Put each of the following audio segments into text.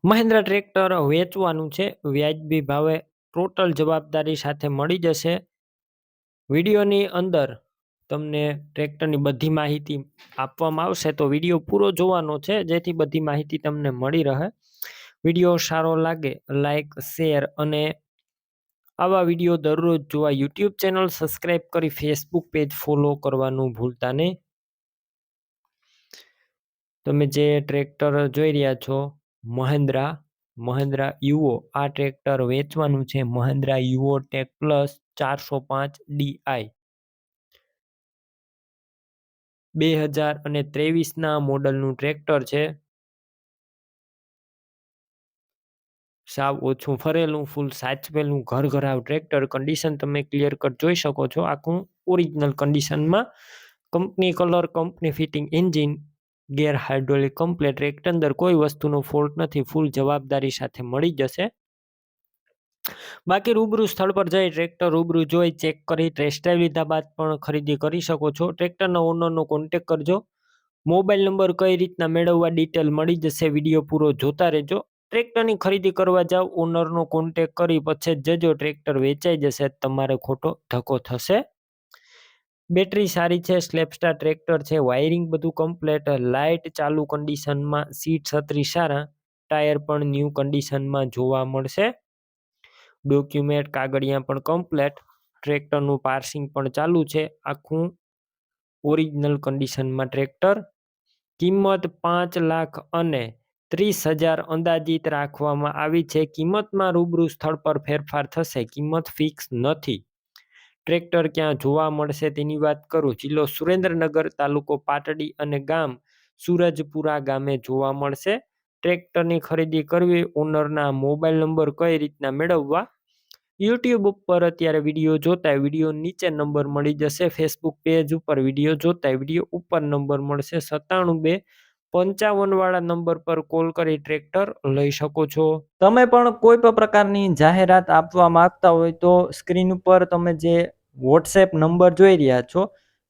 Mahindra tractor વેચવાનું છે વ્યાજબી ભાવે, ટોટલ જવાબદારી સાથે મળી જશે. વિડીયોની અંદર તમને ટ્રેક્ટરની બધી માહિતી આપવામાં આવશે, તો વિડીયો પૂરો જોવાનો છે જેથી બધી માહિતી તમને મળી રહે. વિડીયો સારો લાગે લાઈક, શેર અને આવા વિડીયો દરરોજ જોવા યુટ્યુબ ચેનલ સબસ્ક્રાઈબ કરી ફેસબુક પેજ ફોલો કરવાનું ભૂલતા નહીં. તમે જે ટ્રેક્ટર જોઈ રહ્યા છો મહિન્દ્રા યુવો, આ ટ્રેક્ટર વેચવાનું છે. Mahindra Yuvo tech plus 405 DI 2023ના મોડલનું ટ્રેક્ટર છે. સાવ ઓછું ફરેલું, ફૂલ સાચવેલું ઘરઘરાવ ટ્રેક્ટર. કન્ડિશન તમે ક્લિયર કટ જોઈ શકો છો, આખું ઓરિજિનલ કન્ડિશનમાં. Company colour, company fitting engine, gear hydraulic complete. Tractor અંદર કોઈ વસ્તુનો ફોલ્ટ નથી, ફૂલ જવાબદારી સાથે મળી જશે. બાકી રૂબરૂ સ્થળ પર જઈ ટ્રેક્ટર રૂબરૂ જોઈ ચેક કરી ટેસ્ટ ડ્રાઈવ લીધા બાદ પણ ખરીદી કરી શકો છો. ટ્રેક્ટરના ઓનરનો કોન્ટેક કરજો. મોબાઈલ નંબર કઈ રીતના મેળવવા ડિટેલ મળી જશે, વિડીયો પૂરો જોતા રહેજો. ટ્રેક્ટરની ખરીદી કરવા જાવ, ઓનરનો કોન્ટેક કરી પછી જજો. ટ્રેક્ટર વેચાઈ જશે, તમારે ખોટો ધક્કો થશે. બેટરી સારી છે, સ્લેપસ્ટાર ટ્રેક્ટર છે, વાયરિંગ બધું કમ્પ્લેટ, લાઇટ ચાલુ કન્ડિશનમાં, સીટ છત્રી સારા, ટાયર પણ ન્યૂ કન્ડિશનમાં જોવા મળશે. ડોક્યુમેન્ટ કાગળિયા પણ કમ્પ્લેટ. ટ્રેક્ટરનું પાર્સિંગ પણ ચાલુ છે, આખું ઓરિજિનલ કન્ડિશનમાં ટ્રેક્ટર. કિંમત 5,30,000 અંદાજિત રાખવામાં આવી છે. કિંમતમાં રૂબરૂ સ્થળ પર ફેરફાર થશે, કિંમત ફિક્સ નથી. ટ્રેક્ટર ક્યાં જોવા મળશે તેની વાત કરું. જિલ્લો સુરેન્દ્રનગર, તાલુકો પાટડી અને ગામ સૂરજપુરા ગામે જોવા મળશે. ટ્રેક્ટરની ખરીદી કરવી, ઓનરના મોબાઈલ નંબર કઈ રીતના મેળવવા, યુટ્યુબ ઉપર અત્યારે વિડીયો જોતા વિડીયો નીચે નંબર મળી જશે. ફેસબુક પેજ ઉપર વિડીયો જોતા વિડીયો ઉપર નંબર મળશે. 97 255 વાળા નંબર પર કોલ કરી ટ્રેક્ટર લઈ શકો છો. તમે પણ કોઈ પણ પ્રકારની જાહેરાત આપવા માંગતા હોય તો સ્ક્રીન ઉપર તમે જે વોટ્સએપ નંબર જોઈ રહ્યા છો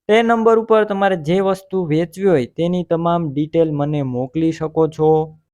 તે નંબર ઉપર તમારે જે વસ્તુ વેચવી હોય તેની તમામ ડિટેલ મને મોકલી શકો છો.